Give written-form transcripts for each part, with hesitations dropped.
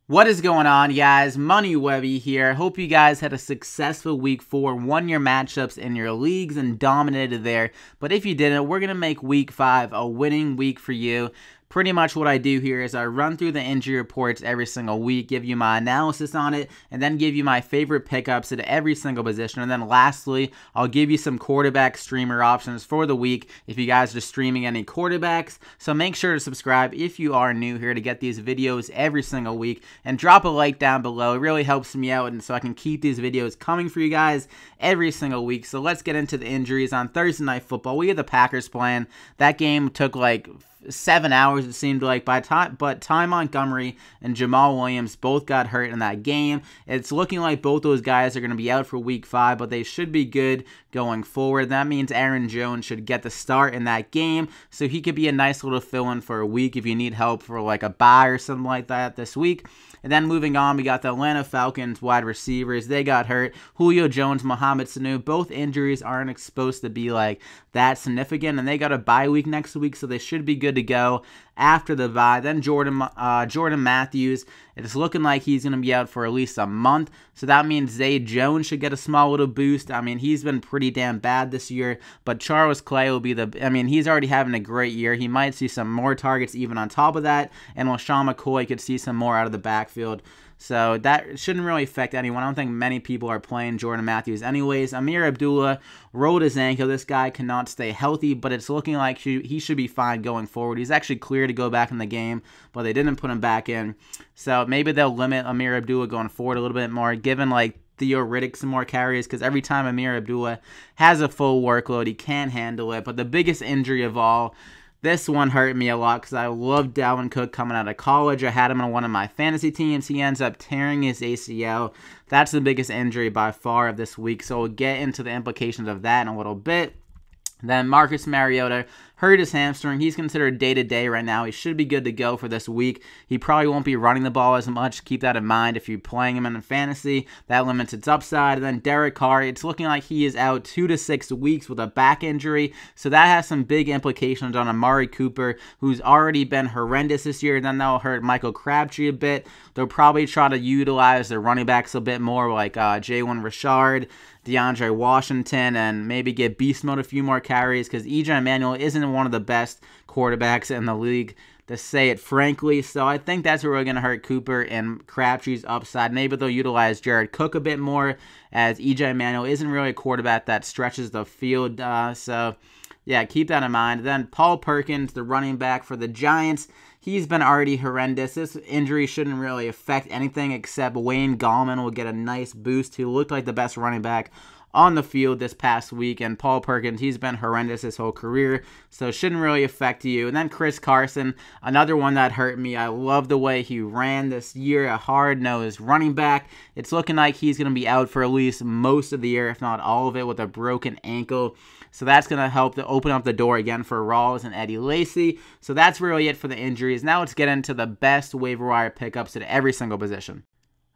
What is going on, guys? Money Webby here. Hope you guys had a successful week 4, won your matchups in your leagues and dominated there. But if you didn't, we're going to make week 5 a winning week for you. Pretty much what I do here is I run through the injury reports every single week, give you my analysis on it, and then give you my favorite pickups at every single position. And then lastly, I'll give you some quarterback streamer options for the week if you guys are streaming any quarterbacks. So make sure to subscribe if you are new here to get these videos every single week. And drop a like down below. It really helps me out and so I can keep these videos coming for you guys every single week. So let's get into the injuries. On Thursday Night Football, we had the Packers playing. That game took like 7 hours, it seemed like, but Ty Montgomery and Jamal Williams both got hurt in that game. It's looking like both those guys are going to be out for week 5, but they should be good going forward. That means Aaron Jones should get the start in that game, so he could be a nice little fill-in for a week if you need help for like a bye or something like that this week. And then moving on, we got the Atlanta Falcons wide receivers. They got hurt. Julio Jones, Mohamed Sanu, both injuries aren't supposed to be like that significant, and they got a bye week next week, so they should be good to go after the bye. Then Jordan Matthews, it's looking like he's going to be out for at least a month, so that means Zay Jones should get a small little boost. I mean, he's been pretty damn bad this year, but Charles Clay will be he's already having a great year. He might see some more targets even on top of that, and LaShawn McCoy could see some more out of the backfield. So that shouldn't really affect anyone. I don't think many people are playing Jordan Matthews anyways. Amir Abdullah rolled his ankle. This guy cannot stay healthy, but it's looking like he should be fine going forward. He's actually clear to go back in the game, but they didn't put him back in. So maybe they'll limit Amir Abdullah going forward a little bit more, given like Theo Riddick some more carries, because every time Amir Abdullah has a full workload, he can't handle it. But the biggest injury of all, this one hurt me a lot because I loved Dalvin Cook coming out of college. I had him on one of my fantasy teams. He ends up tearing his ACL. That's the biggest injury by far of this week, so we'll get into the implications of that in a little bit. Then Marcus Mariota hurt his hamstring. He's considered day-to-day right now. He should be good to go for this week. He probably won't be running the ball as much. Keep that in mind if you're playing him in fantasy. That limits its upside. And then Derek Carr, it's looking like he is out 2 to 6 weeks with a back injury. So that has some big implications on Amari Cooper, who's already been horrendous this year. Then that'll hurt Michael Crabtree a bit. They'll probably try to utilize their running backs a bit more, like Jalen Richard, DeAndre Washington, and maybe get beast mode a few more carries, because EJ Manuel isn't one of the best quarterbacks in the league, to say it frankly. So I think that's where we're going to hurt Cooper and Crabtree's upside. Maybe they'll utilize Jared Cook a bit more, as EJ Manuel isn't really a quarterback that stretches the field. So yeah, keep that in mind. Then Paul Perkins, the running back for the Giants, he's been already horrendous. This injury shouldn't really affect anything except Wayne Gallman will get a nice boost. He looked like the best running back on the field this past week, and Paul Perkins, he's been horrendous his whole career, so it shouldn't really affect you. And then Chris Carson, another one that hurt me. I love the way he ran this year, a hard-nosed running back. It's looking like he's going to be out for at least most of the year, if not all of it, with a broken ankle. So that's going to help to open up the door again for Rawls and Eddie Lacy. So that's really it for the injuries. Now let's get into the best waiver wire pickups at every single position.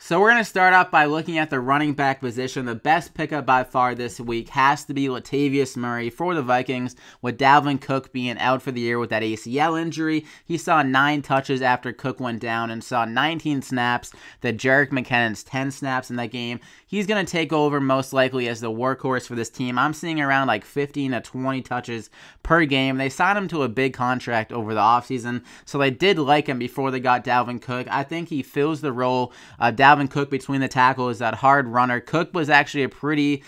So we're going to start off by looking at the running back position. The best pickup by far this week has to be Latavius Murray for the Vikings, with Dalvin Cook being out for the year with that ACL injury. He saw 9 touches after Cook went down and saw 19 snaps. The Jerick McKinnon's 10 snaps in that game. He's going to take over most likely as the workhorse for this team. I'm seeing around like 15 to 20 touches per game. They signed him to a big contract over the offseason, so they did like him before they got Dalvin Cook. I think he fills the role of Dalvin Cook between the tackles, that hard runner. Cook was actually a pretty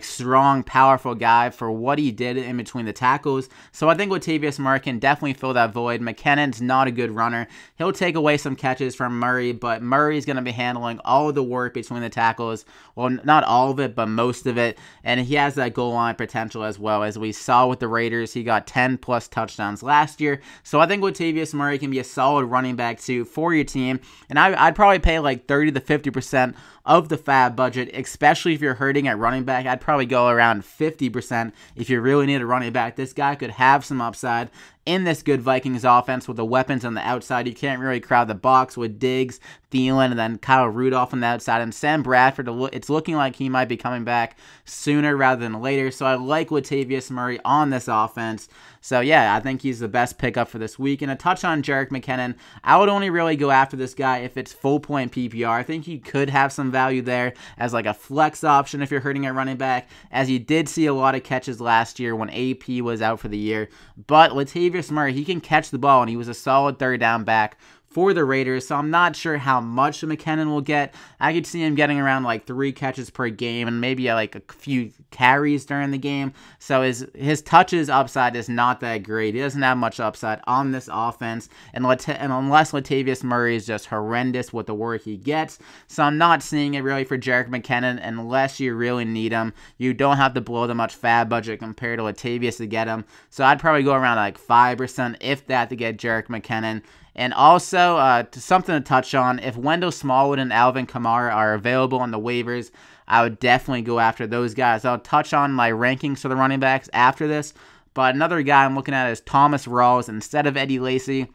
strong, powerful guy for what he did in between the tackles. So I think Latavius Murray can definitely fill that void. McKinnon's not a good runner. He'll take away some catches from Murray, but Murray's going to be handling all of the work between the tackles. Well, not all of it, but most of it. And he has that goal line potential as well. As we saw with the Raiders, he got 10+ touchdowns last year. So I think Latavius Murray can be a solid running back too for your team. And I'd probably pay like 30 to 50% of the fab budget, especially if you're hurting at running back. I'd probably go around 50% if you really need a running back. This guy could have some upside in this good Vikings offense with the weapons on the outside. You can't really crowd the box with Diggs, Thielen, and then Kyle Rudolph on the outside. And Sam Bradford, it's looking like he might be coming back sooner rather than later. So I like Latavius Murray on this offense. So yeah, I think he's the best pickup for this week. And a touch on Jerick McKinnon, I would only really go after this guy if it's full point PPR. I think he could have some value there as like a flex option if you're hurting at running back, as you did see a lot of catches last year when AP was out for the year. But Latavius Murray, he can catch the ball, and he was a solid third down back for the Raiders, so I'm not sure how much McKinnon will get. I could see him getting around like 3 catches per game and maybe like a few carries during the game. So his touches upside is not that great. He doesn't have much upside on this offense, and unless Latavius Murray is just horrendous with the work he gets. So I'm not seeing it really for Jerick McKinnon unless you really need him. You don't have to blow the much fab budget compared to Latavius to get him. So I'd probably go around like 5%, if that, to get Jerick McKinnon. And also, something to touch on, if Wendell Smallwood and Alvin Kamara are available on the waivers, I would definitely go after those guys. I'll touch on my rankings for the running backs after this, but another guy I'm looking at is Thomas Rawls instead of Eddie Lacy.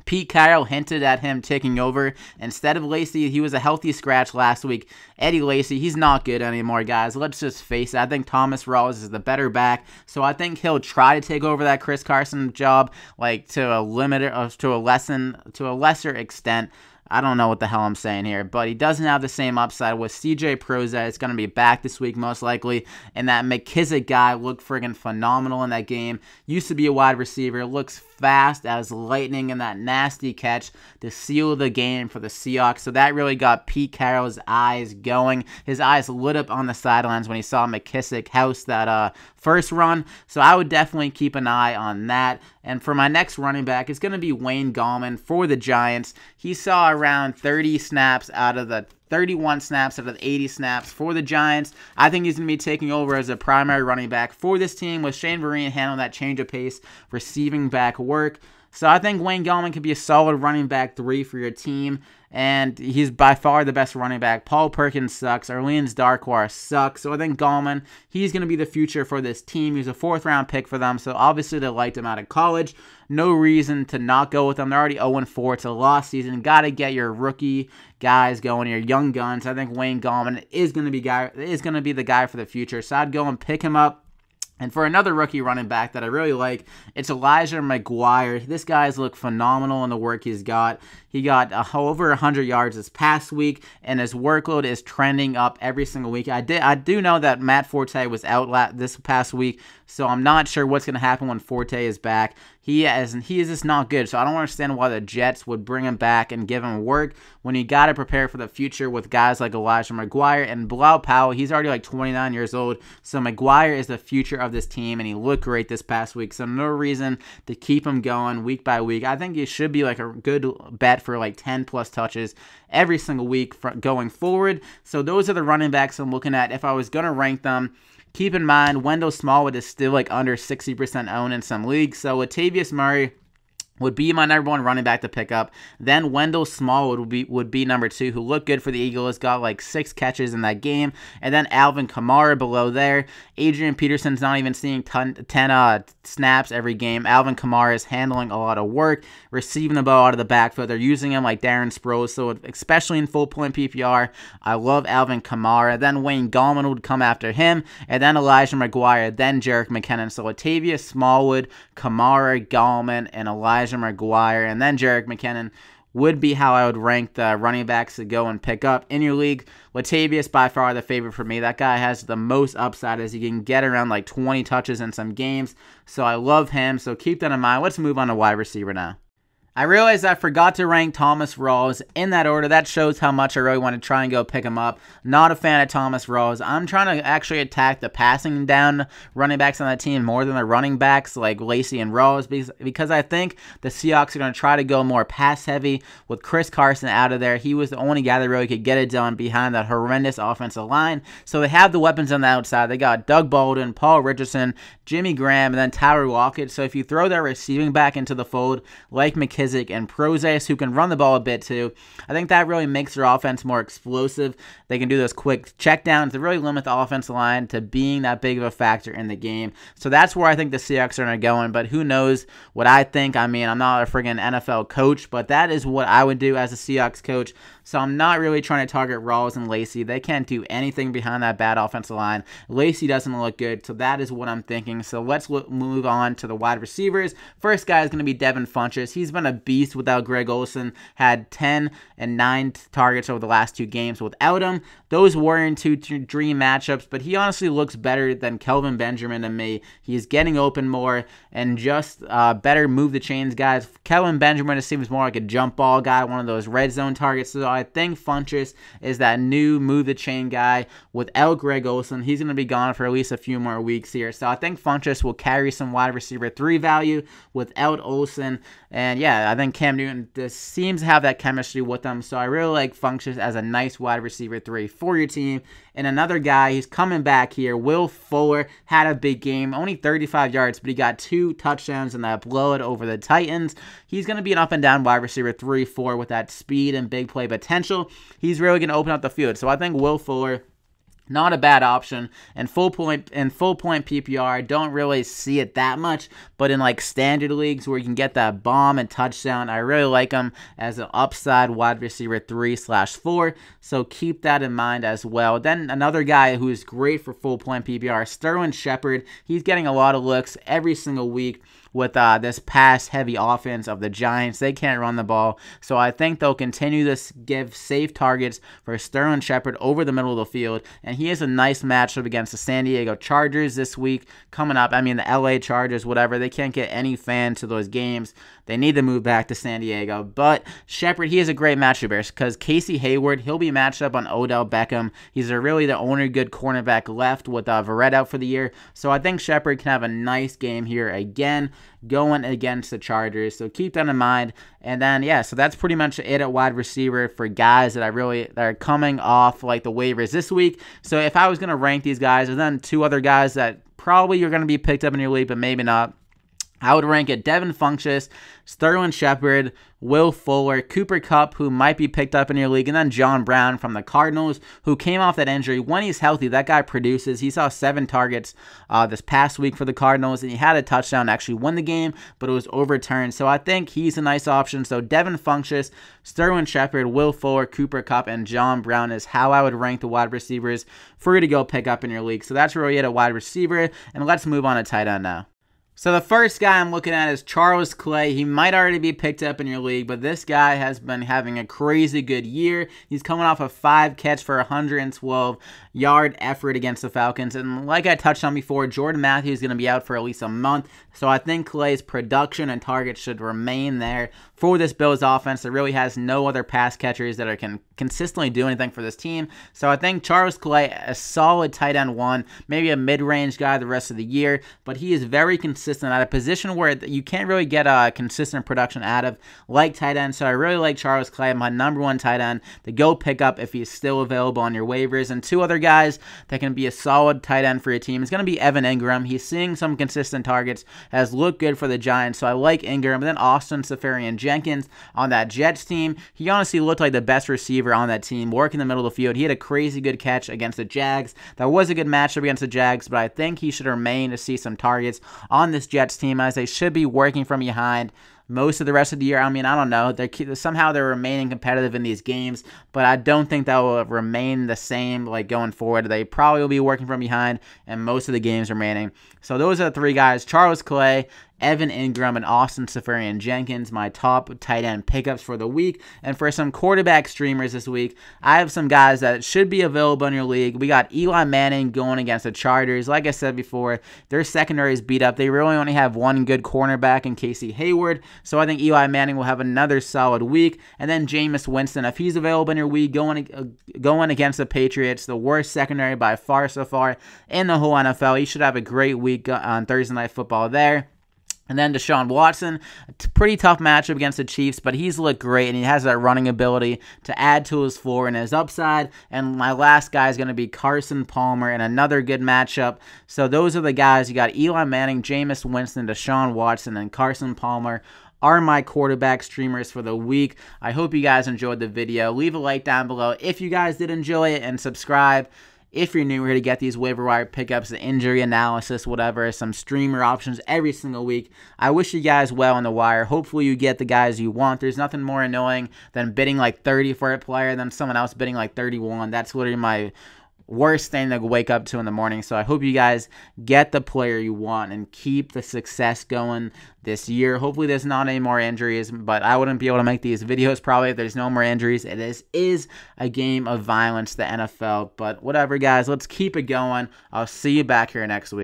Pete Carroll hinted at him taking over instead of Lacy. He was a healthy scratch last week. Eddie Lacy, he's not good anymore, guys. Let's just face it. I think Thomas Rawls is the better back, so I think he'll try to take over that Chris Carson job, like to a lesser extent. I don't know what the hell I'm saying here, but he doesn't have the same upside with CJ Prozat. It's going to be back this week most likely, and that McKissick guy looked friggin' phenomenal in that game. Used to be a wide receiver, looks fast as lightning, in that nasty catch to seal the game for the Seahawks. So that really got Pete Carroll's eyes going. His eyes lit up on the sidelines when he saw McKissick house that first run. So I would definitely keep an eye on that. And for my next running back, it's going to be Wayne Gallman for the Giants. He saw around 31 snaps out of the 80 snaps for the Giants. I think he's going to be taking over as a primary running back for this team, with Shane Vereen handling that change of pace, receiving back work. So I think Wayne Gallman could be a solid running back 3 for your team, and he's by far the best running back. Paul Perkins sucks. Orleans Darkwa sucks. So I think Gallman, he's going to be the future for this team. He's a 4th-round pick for them, so obviously they liked him out of college. No reason to not go with them. They're already 0-4. It's a lost season. Got to get your rookie guys going, your young guns. I think Wayne Gallman is going to be the guy for the future, so I'd go and pick him up. And for another rookie running back that I really like, it's Elijah McGuire. This guy's looked phenomenal in the work he's got. He got over 100 yards this past week, and his workload is trending up every single week. I do know that Matt Forte was out this past week, so I'm not sure what's going to happen when Forte is back. He is just not good, so I don't understand why the Jets would bring him back and give him work when you got to prepare for the future with guys like Elijah McGuire and Bilal Powell. He's already like 29 years old, so McGuire is the future of this team, and he looked great this past week, so no reason to keep him going week by week. I think he should be like a good bet for like 10+ touches every single week going forward. So those are the running backs I'm looking at if I was going to rank them. Keep in mind, Wendell Smallwood is still like under 60% owned in some leagues. So Latavius Murray would be my number 1 running back to pick up. Then Wendell Smallwood would be number 2, who looked good for the Eagles, got like 6 catches in that game. And then Alvin Kamara below there. Adrian Peterson's not even seeing 10 snaps every game. Alvin Kamara is handling a lot of work, receiving the ball out of the backfield. They're using him like Darren Sproles, so especially in full point PPR, I love Alvin Kamara. Then Wayne Gallman would come after him, and then Elijah McGuire, then Jerick McKinnon. So Latavius Smallwood, Kamara, Gallman, and Elijah McGuire, and then Jerick McKinnon would be how I would rank the running backs to go and pick up in your league. Latavius by far the favorite for me. That guy has the most upside, as he can get around like 20 touches in some games. So I love him. So keep that in mind. Let's move on to wide receiver now. I realized I forgot to rank Thomas Rawls in that order. That shows how much I really want to try and go pick him up. Not a fan of Thomas Rawls. I'm trying to actually attack the passing down running backs on that team more than the running backs like Lacy and Rawls, because I think the Seahawks are going to try to go more pass heavy with Chris Carson out of there. He was the only guy that really could get it done behind that horrendous offensive line. So they have the weapons on the outside. They got Doug Baldwin, Paul Richardson, Jimmy Graham, and then Tyler Lockett. So if you throw their receiving back into the fold like McKissick McKissick and Prozis, who can run the ball a bit too. I think that really makes their offense more explosive. They can do those quick checkdowns to really limit the offensive line to being that big of a factor in the game. So that's where I think the Seahawks are going to go in, but who knows what I think. I mean, I'm not a friggin' NFL coach, but that is what I would do as a Seahawks coach. So I'm not really trying to target Rawls and Lacey. They can't do anything behind that bad offensive line. Lacey doesn't look good, so that is what I'm thinking. So let's move on to the wide receivers. First guy is going to be Devin Funchess. He's been a beast without Greg Olsen. Had 10 and 9 targets over the last 2 games without him. Those weren't two dream matchups, but he honestly looks better than Kelvin Benjamin to me. He's getting open more and just better move the chains guys. Kelvin Benjamin seems more like a jump ball guy, one of those red zone targets. So I think Funchess is that new move the chain guy without Greg Olsen. He's going to be gone for at least a few more weeks here. So I think Funchess will carry some wide receiver 3 value without Olsen. And yeah, I think Cam Newton seems to have that chemistry with them. So I really like Funchess as a nice wide receiver 3 for your team. And another guy, he's coming back here. Will Fuller had a big game, only 35 yards, but he got 2 touchdowns in that blowout over the Titans. He's going to be an up and down wide receiver 3-4 with that speed and big play potential. He's really going to open up the field. So I think Will Fuller, not a bad option. And full point PPR, I don't really see it that much, but in like standard leagues where you can get that bomb and touchdown, I really like him as an upside wide receiver 3/4. So keep that in mind as well. Then another guy who is great for full point PPR, Sterling Shepard. He's getting a lot of looks every single week with this pass-heavy offense of the Giants. They can't run the ball, so I think they'll continue to give safe targets for Sterling Shepard over the middle of the field, and he has a nice matchup against the San Diego Chargers this week coming up. I mean, the LA Chargers, whatever, they can't get any fans to those games. They need to move back to San Diego, but Shepard, he has a great matchup here because Casey Hayward, he'll be matched up on Odell Beckham. He's really the only good cornerback left with Verrett out for the year, so I think Shepard can have a nice game here again going against the Chargers. So keep that in mind. And then, yeah, so that's pretty much it at wide receiver for guys that are coming off like the waivers this week. So if I was going to rank these guys, and then 2 other guys that probably you're going to be picked up in your league, but maybe not, I would rank it Devin Funchess, Sterling Shepard, Will Fuller, Cooper Kupp, who might be picked up in your league, and then John Brown from the Cardinals, who came off that injury. When he's healthy, that guy produces. He saw 7 targets this past week for the Cardinals, and he had a touchdown to actually win the game, but it was overturned. So I think he's a nice option. So Devin Funchess, Sterling Shepard, Will Fuller, Cooper Kupp, and John Brown is how I would rank the wide receivers for you to go pick up in your league. So that's really it at wide receiver, and let's move on to tight end now. So the first guy I'm looking at is Charles Clay. He might already be picked up in your league, but this guy has been having a crazy good year. He's coming off a 5 catch for 112-yard effort against the Falcons. And like I touched on before, Jordan Matthews is going to be out for at least a month. So I think Clay's production and targets should remain there for this Bills offense that really has no other pass catchers that can consistently do anything for this team. So I think Charles Clay, a solid tight end 1, maybe a mid-range guy the rest of the year, but he is very consistent at a position where you can't really get a consistent production out of like tight end. So I really like Charles Clay, my number 1 tight end to go pick up if he's still available on your waivers. And 2 other guys that can be a solid tight end for your team is going to be Evan Ingram. He's seeing some consistent targets, has looked good for the Giants, so I like Ingram. And then Austin Seferian-Jenkins on that Jets team. He honestly looked like the best receiver on that team, working the middle of the field. He had a crazy good catch against the Jags. That was a good matchup against the Jags, but I think he should remain to see some targets on this Jets team as they should be working from behind most of the rest of the year. I mean, I don't know. Somehow they're remaining competitive in these games, but I don't think that will remain the same like going forward. They probably will be working from behind in most of the games remaining. So those are the 3 guys: Charles Clay, Evan Ingram, and Austin Seferian-Jenkins, my top tight end pickups for the week. And for some quarterback streamers this week, I have some guys that should be available in your league. We got Eli Manning going against the Chargers. Like I said before, their secondary is beat up. They really only have 1 good cornerback in Casey Hayward, so I think Eli Manning will have another solid week. And then Jameis Winston, if he's available in your league, going against the Patriots, the worst secondary by far so far in the whole NFL. He should have a great week on Thursday Night Football there. And then Deshaun Watson, a pretty tough matchup against the Chiefs, but he's looked great, and he has that running ability to add to his floor and his upside. And my last guy is going to be Carson Palmer in another good matchup. So those are the guys. You got Eli Manning, Jameis Winston, Deshaun Watson, and Carson Palmer are my quarterback streamers for the week. I hope you guys enjoyed the video. Leave a like down below if you guys did enjoy it, and subscribe if you're new here to get these waiver wire pickups, the injury analysis, whatever, some streamer options every single week. I wish you guys well on the wire. Hopefully you get the guys you want. There's nothing more annoying than bidding like 30 for a player and then someone else bidding like 31. That's literally my worst thing to wake up to in the morning. So I hope you guys get the player you want and keep the success going this year. Hopefully there's not any more injuries, but I wouldn't be able to make these videos probably if there's no more injuries. It is a game of violence, the NFL. But whatever, guys, let's keep it going. I'll see you back here next week.